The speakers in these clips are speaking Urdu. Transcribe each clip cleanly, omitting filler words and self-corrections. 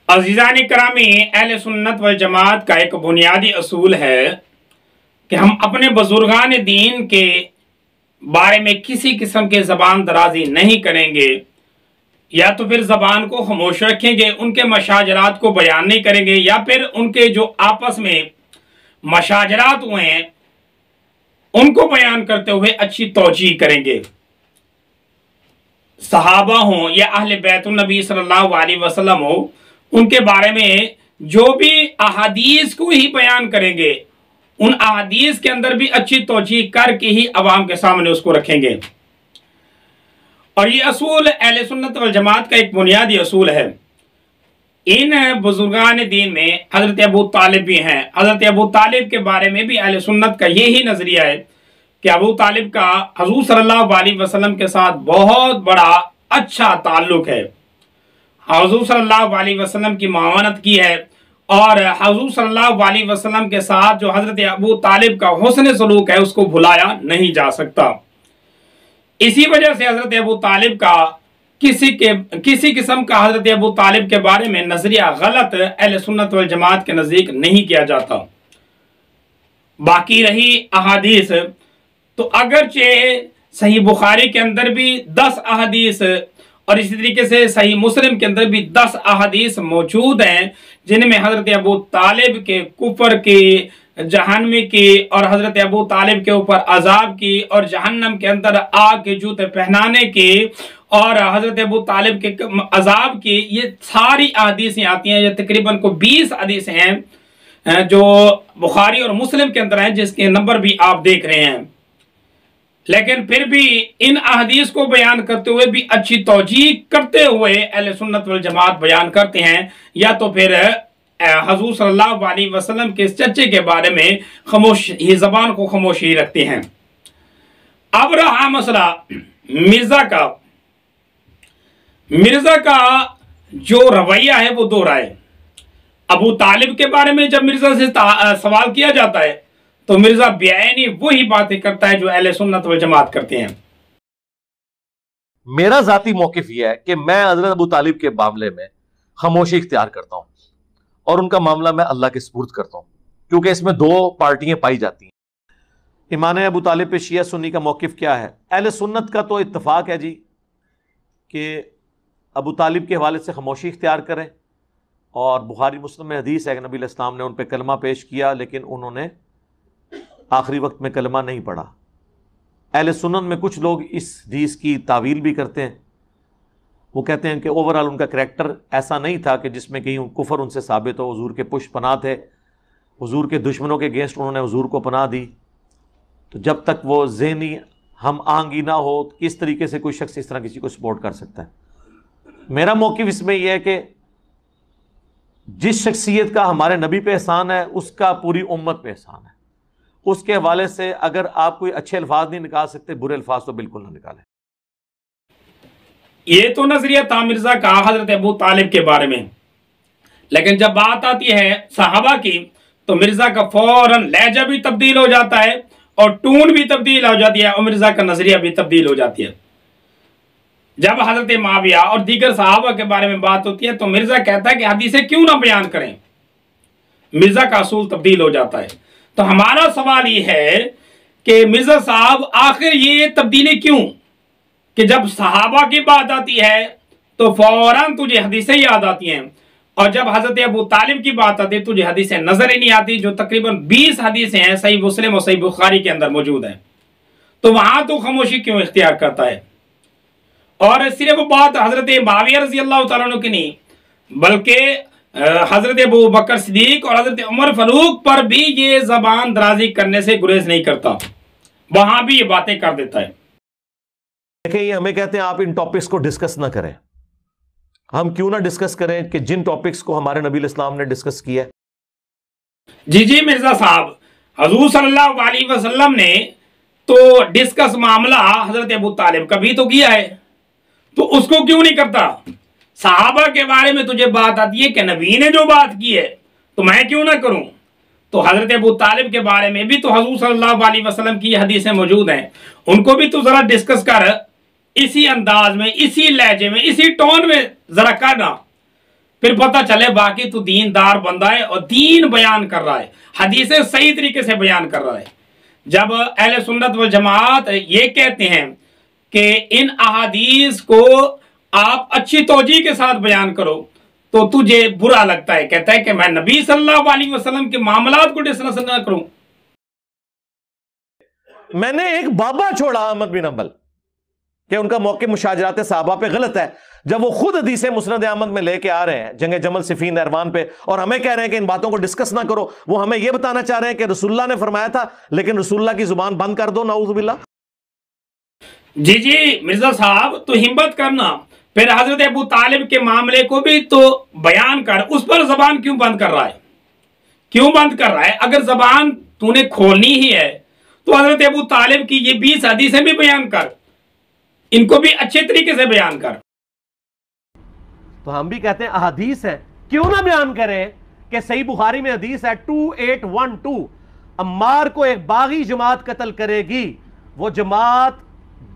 عزیزان کرامی، اہل سنت والجماعت کا ایک بنیادی اصول ہے کہ ہم اپنے بزرگان دین کے بارے میں کسی قسم کے زبان درازی نہیں کریں گے، یا تو پھر زبان کو خاموش رکھیں گے، ان کے مشاجرات کو بیان نہیں کریں گے، یا پھر ان کے جو آپس میں مشاجرات ہوئے ہیں ان کو بیان کرتے ہوئے اچھی توجیہ کریں گے۔ صحابہ ہوں یا اہل بیت النبی صلی اللہ علیہ وسلم ہو، ان کے بارے میں جو بھی احادیث کو ہی بیان کریں گے، ان احادیث کے اندر بھی اچھی توجیہ کر کے ہی عوام کے سامنے اس کو رکھیں گے۔ اور یہ اصول اہل سنت والجماعت کا ایک بنیادی اصول ہے۔ ان بزرگان دین میں حضرت ابو طالب بھی ہیں۔ حضرت ابو طالب کے بارے میں بھی اہل سنت کا یہی نظریہ ہے کہ ابو طالب کا حضور صلی اللہ علیہ وسلم کے ساتھ بہت بڑا اچھا تعلق ہے۔ حضور صلی اللہ علیہ وسلم کی معاونت کی ہے، اور حضور صلی اللہ علیہ وسلم کے ساتھ جو حضرت ابو طالب کا حسن سلوک ہے اس کو بھلایا نہیں جا سکتا۔ اسی وجہ سے حضرت ابو طالب کا کسی قسم کا حضرت ابو طالب کے بارے میں نظریہ غلط اہل سنت والجماعت کے نزدیک نہیں کیا جاتا۔ باقی رہی احادیث، تو اگرچہ صحیح بخاری کے اندر بھی 10 احادیث اور اسی طریقے سے صحیح مسلم کے اندر بھی 10 احادیث موجود ہیں جن میں حضرت ابو طالب کے کفر کی، جہنمی کی، اور حضرت ابو طالب کے اوپر عذاب کی، اور جہنم کے اندر آگ کے جوتے پہنانے کی، اور حضرت ابو طالب کے عذاب کی، یہ ساری احادیثیں آتی ہیں۔ یہ تقریباً 20 حدیث ہیں جو بخاری اور مسلم کے اندر ہیں، جس کے نمبر بھی آپ دیکھ رہے ہیں۔ لیکن پھر بھی ان احادیث کو بیان کرتے ہوئے بھی اچھی توجیہ کرتے ہوئے اہل سنت والجماعت بیان کرتے ہیں، یا تو پھر حضور صلی اللہ علیہ وسلم کے اس چچے کے بارے میں خاموش ہی زبان کو خاموش ہی رکھتے ہیں۔ اب رہا مسئلہ مرزا کا جو رویہ ہے وہ دوہرا ہے۔ ابو طالب کے بارے میں جب مرزا سے سوال کیا جاتا ہے تو مرزا بیانی وہی باتیں کرتا ہے جو اہل سنت والجماعت کرتے ہیں۔ میرا ذاتی موقف یہ ہے کہ میں حضرت ابو طالب کے معاملے میں خاموشی اختیار کرتا ہوں، اور ان کا معاملہ میں اللہ کے سپرد کرتا ہوں، کیونکہ اس میں 2 پارٹیاں پائی جاتی ہیں۔ ایمان ابو طالب پہ شیعہ سنی کا موقف کیا ہے؟ اہل سنت کا تو اتفاق ہے جی کہ ابو طالب کے حوالے سے خاموشی اختیار کریں، اور بخاری مسلم میں حدیث ہے کہ نبی علیہ السلام نے ان پہ کلمہ پیش کیا، لیکن انہوں نے آخری وقت میں کلمہ نہیں پڑھا۔ اہل سنت میں کچھ لوگ اس حدیث کی تعویل بھی کرتے ہیں، وہ کہتے ہیں کہ اوورال ان کا کریکٹر ایسا نہیں تھا کہ جس میں کہیں کفر ان سے ثابت ہو، حضور کے پشت پناہ تھے، حضور کے دشمنوں کے اگینسٹ انہوں نے حضور کو پناہ دی، تو جب تک وہ ذہنی ہم آہنگی نہ ہو کس طریقے سے کوئی شخص اس طرح کسی کو سپورٹ کر سکتا ہے۔ میرا موقف اس میں یہ ہے کہ جس شخصیت کا ہمارے نبی پہ احسان ہے اس کا پوری امت پہ احسان ہے۔ اس کے حوالے سے اگر آپ کوئی اچھے الفاظ نہیں نکال سکتے، برے الفاظ تو بالکل نہ نکالیں۔ یہ تو نظریہ تھا مرزا کا حضرت ابو طالب کے بارے میں، لیکن جب بات آتی ہے صحابہ کی تو مرزا کا فوراً لہجہ بھی تبدیل ہو جاتا ہے، اور ٹون بھی تبدیل ہو جاتی ہے، اور مرزا کا نظریہ بھی تبدیل ہو جاتی ہے۔ جب حضرت معاویہ اور دیگر صحابہ کے بارے میں بات ہوتی ہے تو مرزا کہتا ہے کہ حدیثیں کیوں نہ بیان کریں، مرزا کا اصول تبدیل ہو جاتا ہے۔ تو ہمارا سوال یہ ہے کہ مرزا صاحب آخر یہ تبدیلی کیوں، کہ جب صحابہ کی بات آتی ہے تو فوراً تجھے حدیثیں یاد آتی ہیں، اور جب حضرت ابو طالب کی بات آتی ہے تجھے حدیثیں نظر ہی نہیں آتی، جو تقریباً 20 حدیثیں ہیں صحیح مسلم اور صحیح بخاری کے اندر موجود ہیں، تو وہاں تو خاموشی کیوں اختیار کرتا ہے؟ اور صرف بات حضرت معاویہ رضی اللہ تعالیٰ عنہ کی نہیں، بلکہ حضرت ابو بکر صدیق اور حضرت عمر فاروق پر بھی یہ زبان درازی کرنے سے گریز نہیں کرتا، وہاں بھی یہ باتیں کر دیتا ہے۔ دیکھیں، یہ ہمیں کہتے ہیں آپ ان ٹاپکس کو ڈسکس نہ کریں۔ ہم کیوں نہ ڈسکس کریں کہ جن ٹاپکس کو ہمارے نبی علیہ السلام نے ڈسکس کیا ہے۔ جی مرزا صاحب، حضور صلی اللہ علیہ وسلم نے تو ڈسکس معاملہ حضرت ابو طالب کا بھی تو کیا ہے، تو اس کو کیوں نہیں کرتا؟ صحابہ کے بارے میں تجھے بات آتی ہے کہ نبی نے جو بات کی ہے تو میں کیوں نہ کروں؟ تو حضرت ابو طالب کے بارے میں بھی تو حضور صلی اللہ علیہ وسلم کی حدیثیں موجود ہیں، ان کو بھی تو ذرا ڈسکس کر، اسی انداز میں، اسی لہجے میں، اسی ٹون میں ذرا کرنا۔ پھر پتہ چلے باقی تو دیندار بندہ ہے اور دین بیان کر رہا ہے، حدیثیں صحیح طریقے سے بیان کر رہا ہے۔ جب اہل سنت والجماعت یہ کہتے ہیں کہ ان احادیث کو آپ اچھی توجہ کے ساتھ بیان کرو تو تجھے برا لگتا ہے، کہتا ہے کہ میں نبی صلی اللہ علیہ وسلم کے معاملات کو ڈسکس نہ کروں۔ میں نے ایک بابا چھوڑا احمد بن حنبل کہ ان کا موقع مشاجرات صحابہ پہ غلط ہے، جب وہ خود حدیث مسند احمد میں لے کے آ رہے ہیں جنگ جمل صفین ایروان پہ، اور ہمیں کہہ رہے ہیں کہ ان باتوں کو ڈسکس نہ کرو۔ وہ ہمیں یہ بتانا چاہ رہے ہیں کہ رسول اللہ نے فرمایا تھا لیکن رسول اللہ کی زبان بند کر دو، نعوذ باللہ۔ جی مرزا صاحب تو ہمت کرنا، پھر حضرت ابو طالب کے معاملے کو بھی تو بیان کر، اس پر زبان کیوں بند کر رہا ہے؟ کیوں بند کر رہا ہے؟ اگر زبان تو نے کھولنی ہی ہے تو حضرت ابو طالب کی یہ 20 حدیثیں بھی بیان کر، ان کو بھی اچھے طریقے سے بیان کر۔ تو ہم بھی کہتے ہیں احادیث ہے، کیوں نہ بیان کریں کہ صحیح بخاری میں حدیث ہے 2812، عمار کو ایک باغی جماعت قتل کرے گی، وہ جماعت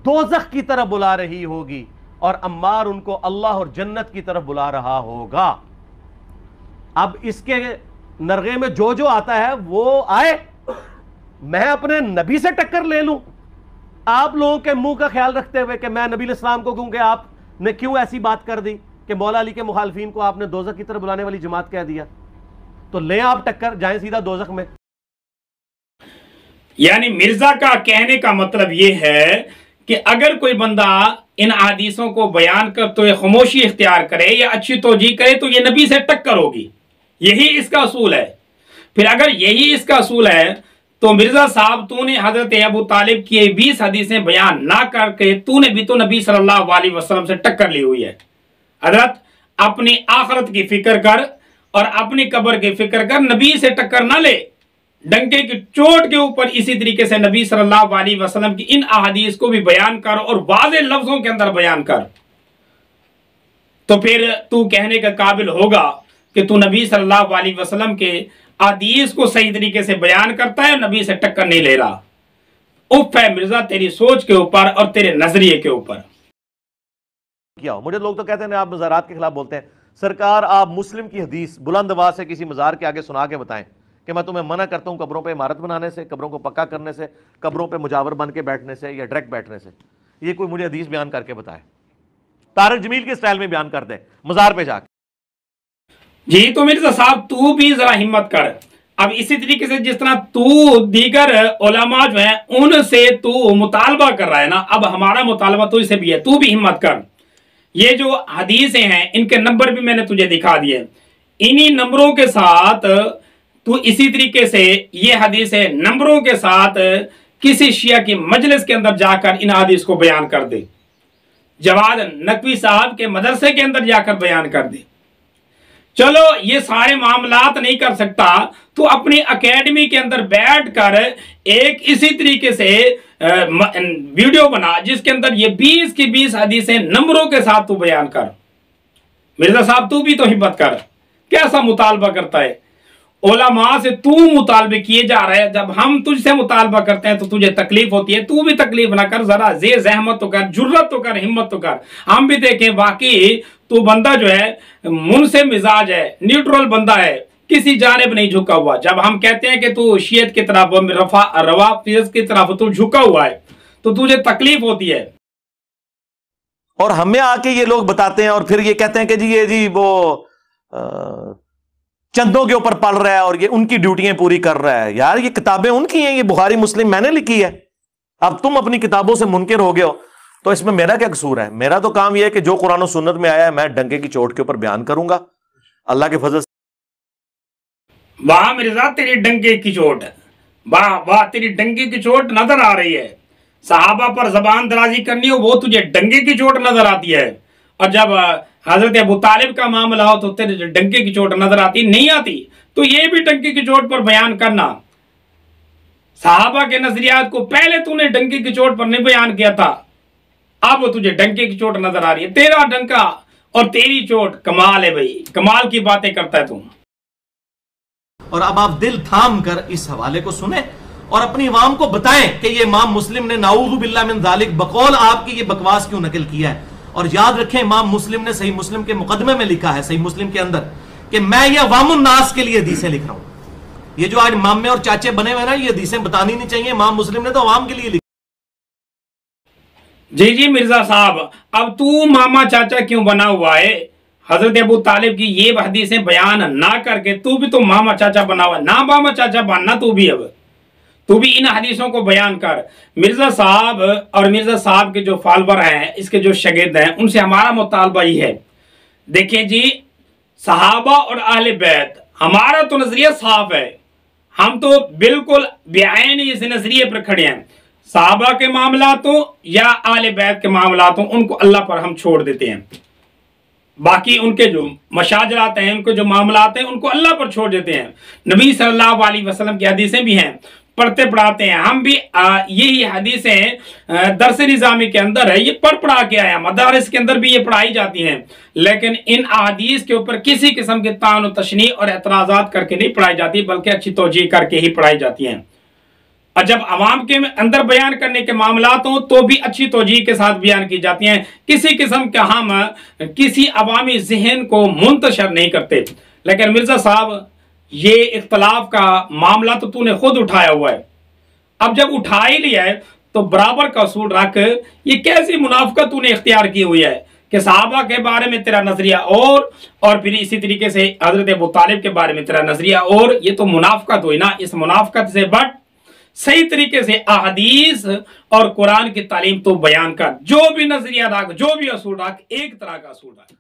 دوزخ کی طرف بلا رہی ہوگی اور عمار ان کو اللہ اور جنت کی طرف بلا رہا ہوگا۔ اب اس کے نرغے میں جو آتا ہے وہ آئے، میں اپنے نبی سے ٹکر لے لوں؟ آپ لوگوں کے منہ کا خیال رکھتے ہوئے کہ میں نبی علیہ السلام کو کہوں کہ آپ نے کیوں ایسی بات کر دی کہ مولا علی کے مخالفین کو آپ نے دوزخ کی طرف بلانے والی جماعت کہہ دیا؟ تو لیں آپ ٹکر، جائیں سیدھا دوزخ میں۔ یعنی مرزا کا کہنے کا مطلب یہ ہے کہ اگر کوئی بندہ ان احادیثوں کو بیان کر تو یہ خاموشی اختیار کرے یا اچھی توجیہ کرے تو یہ نبی سے ٹکر ہوگی، یہی اس کا اصول ہے۔ پھر اگر یہی اس کا اصول ہے تو مرزا صاحب تو نے حضرت ابو طالب کی 20 حدیثیں بیان نہ کر کے تو نے بھی تو نبی صلی اللہ علیہ وسلم سے ٹکر لی ہوئی ہے۔ حضرت اپنی آخرت کی فکر کر اور اپنی قبر کی فکر کر، نبی سے ٹکر نہ لے، ڈنکے کی چوٹ کے اوپر اسی طریقے سے نبی صلی اللہ علیہ وسلم کی ان احادیث کو بھی بیان کر اور واضح لفظوں کے اندر بیان کر، تو پھر تو کہنے کا قابل ہوگا کہ تو نبی صلی اللہ علیہ وسلم کے احادیث کو صحیح طریقے سے بیان کرتا ہے اور نبی سے ٹکر نہیں لے رہا۔ اف ہے مرزا تیری سوچ کے اوپر اور تیرے نظریے کے اوپر۔ کیا ہو؟ مجھے لوگ تو کہتے ہیں آپ مزارات کے خلاف بولتے ہیں، سرکار آپ مسلم کی حدیث بلند آواز سے کسی مزار کے آگے سنا کے بتائیں کہ میں تمہیں منع کرتا ہوں قبروں پہ عمارت بنانے سے، قبروں کو پکا کرنے سے، قبروں پہ مجاور بن کے بیٹھنے سے یا ڈائریکٹ بیٹھنے سے۔ یہ کوئی مجھے حدیث بیان کر کے بتائے، طارق جمیل کے سٹائل میں بیان کر دیں مزار پہ جا کے۔ جی تو مرزا صاحب تو بھی ذرا ہمت کر، اب اسی طریقے سے جس طرح تو دیگر علماء جو ہیں ان سے تو مطالبہ کر رہا ہے نا، اب ہمارا مطالبہ تو اسے بھی ہے، تو بھی ہمت کر۔ یہ جو حدیثیں ہیں ان کے نمبر بھی میں نے تجھے دکھا دیے، انہی نمبروں کے ساتھ تو اسی طریقے سے یہ حدیثیں نمبروں کے ساتھ کسی شیعہ کی مجلس کے اندر جا کر ان حدیث کو بیان کر دے، جواد نقوی صاحب کے مدرسے کے اندر جا کر بیان کر دے۔ چلو یہ سارے معاملات نہیں کر سکتا تو اپنی اکیڈمی کے اندر بیٹھ کر ایک اسی طریقے سے ویڈیو بنا جس کے اندر یہ 20 کی 20 حدیثیں نمبروں کے ساتھ تو بیان کر۔ مرزا صاحب تو بھی تو ہمت کر، کیسا مطالبہ کرتا ہے؟ علماء سے تو مطالبے کیے جا رہے ہیں، جب ہم تجھ سے مطالبہ کرتے ہیں تو تجھے تکلیف ہوتی ہے، تو بھی تکلیف نہ کر، ذرا زحمت تو کر، جرت تو کر، ہمت تو کر۔ ہم بھی دیکھیں واقعی تو بندہ جو ہے منصف مزاج ہے، نیوٹرل بندہ ہے، کسی جانب نہیں جھکا ہوا۔ جب ہم کہتے ہیں کہ تو شیعت کی طرف روافض کی طرف تو جھکا ہوا ہے تو تجھے تکلیف ہوتی ہے۔ اور ہمیں آ کے یہ لوگ بتاتے ہیں اور پھر یہ کہتے ہیں کہ جی وہ چندوں کے اوپر پڑھ رہا ہے اور یہ ان کی ڈیوٹیاں پوری کر رہا ہے۔ یار یہ کتابیں ان کی ہیں، یہ بخاری مسلم میں نے لکھی ہے، اب تم اپنی کتابوں سے منکر ہو گئے ہو تو اس میں میرا کیا قصور ہے؟ میرا تو کام یہ ہے کہ جو قرآن و سنت میں آیا ہے میں ڈنکے کی چوٹ کے اوپر بیان کروں گا اللہ کے فضل سے۔ واہ مرزا تیری ڈنکے کی چوٹ، واہ واہ تیری ڈنکے کی چوٹ نظر آ رہی ہے۔ صحابہ پر زبان درازی کرنی ہو وہ تجھے ڈنکے کی چوٹ نظر آتی ہے، اور جب حضرت ابو طالب کا معاملہ ہو تو تیرے ڈنکے کی چوٹ نظر آتی نہیں آتی۔ تو یہ بھی ڈنکے کی چوٹ پر بیان کرنا، صحابہ کے نظریات کو پہلے تو نے ڈنکے کی چوٹ پر نہیں بیان کیا تھا، اب تجھے ڈنکے کی چوٹ نظر آ رہی ہے۔ تیرا ڈنکا اور تیری چوٹ کمال ہے بھائی، کمال کی باتیں کرتا ہے تم۔ اور اب آپ دل تھام کر اس حوالے کو سنیں اور اپنی عوام کو بتائیں کہ یہ امام مسلم نے نعوذ باللہ من ذالک بقول آپ کی یہ بکواس کیوں نقل کیا ہے۔ اور یاد رکھیں امام مسلم نے صحیح مسلم کے مقدمے میں لکھا ہے، صحیح مسلم کے اندر، کہ میں یہ عوام الناس کے لیے حدیثیں لکھ رہا ہوں. یہ جو آج مامے اور چاچے بنے ہوئے نا، یہ حدیثیں بتانی نہیں چاہیے، امام مسلم نے تو عوام کے لیے لکھی. جی مرزا صاحب، اب تو ماما چاچا کیوں بنا ہوا ہے؟ حضرت ابو طالب کی یہ حدیثیں بیان نہ کر کے تو بھی تو ماما چاچا بنا ہوا ہے. نہ ماما چاچا بننا تو بھی، اب تو بھی ان حدیثوں کو بیان کر. مرزا صاحب اور مرزا صاحب کے جو فالوور ہیں، اس کے جو شاگرد ہیں، ان سے ہمارا مطالبہ ہی ہے. دیکھیں جی، صحابہ اور اہل بیت، ہمارا تو نظریہ صاف ہے، ہم تو بالکل بعین اس نظریے پر کھڑے ہیں. صحابہ کے معاملات ہوں یا اہل بیت کے معاملات ہوں، ان کو اللہ پر ہم چھوڑ دیتے ہیں. باقی ان کے جو مشاجرات ہیں، ان کے جو معاملات ہیں، ان کو اللہ پر چھوڑ دیتے ہیں. نبی صلی اللہ علیہ وسلم کی حدیثیں بھی ہیں، پڑھتے پڑھاتے ہیں. ہم بھی یہی حدیثیں درس نظامی کے اندر ہے، یہ پڑھا کے آیا، مدارس کے اندر بھی یہ پڑھائی جاتی ہیں. لیکن ان احادیث کے اوپر کسی قسم کے طعن و تشنیع اور اعتراضات کر کے نہیں پڑھائی جاتی، بلکہ اچھی توجیہ کر کے ہی پڑھائی جاتی ہیں. اور جب عوام کے اندر بیان کرنے کے معاملات ہوں تو بھی اچھی توجیہ کے ساتھ بیان کی جاتی ہیں. کسی قسم کا ہم کسی عوامی ذہن کو منتشر نہیں کرتے. لیکن مرزا صاحب، یہ اختلاف کا معاملہ تو نے خود اٹھایا ہوا ہے. اب جب اٹھا ہی لیا ہے تو برابر کا اصول رکھ. یہ کیسی منافقت نے اختیار کی ہوئی ہے کہ صحابہ کے بارے میں تیرا نظریہ اور پھر اسی طریقے سے حضرت ابو طالب کے بارے میں تیرا نظریہ اور. یہ تو منافقت ہوئی نا. اس منافقت سے بٹ صحیح طریقے سے احادیث اور قرآن کی تعلیم تو بیان کر. جو بھی نظریہ رکھ، جو بھی اصول رکھ، ایک طرح کا اصول رکھ.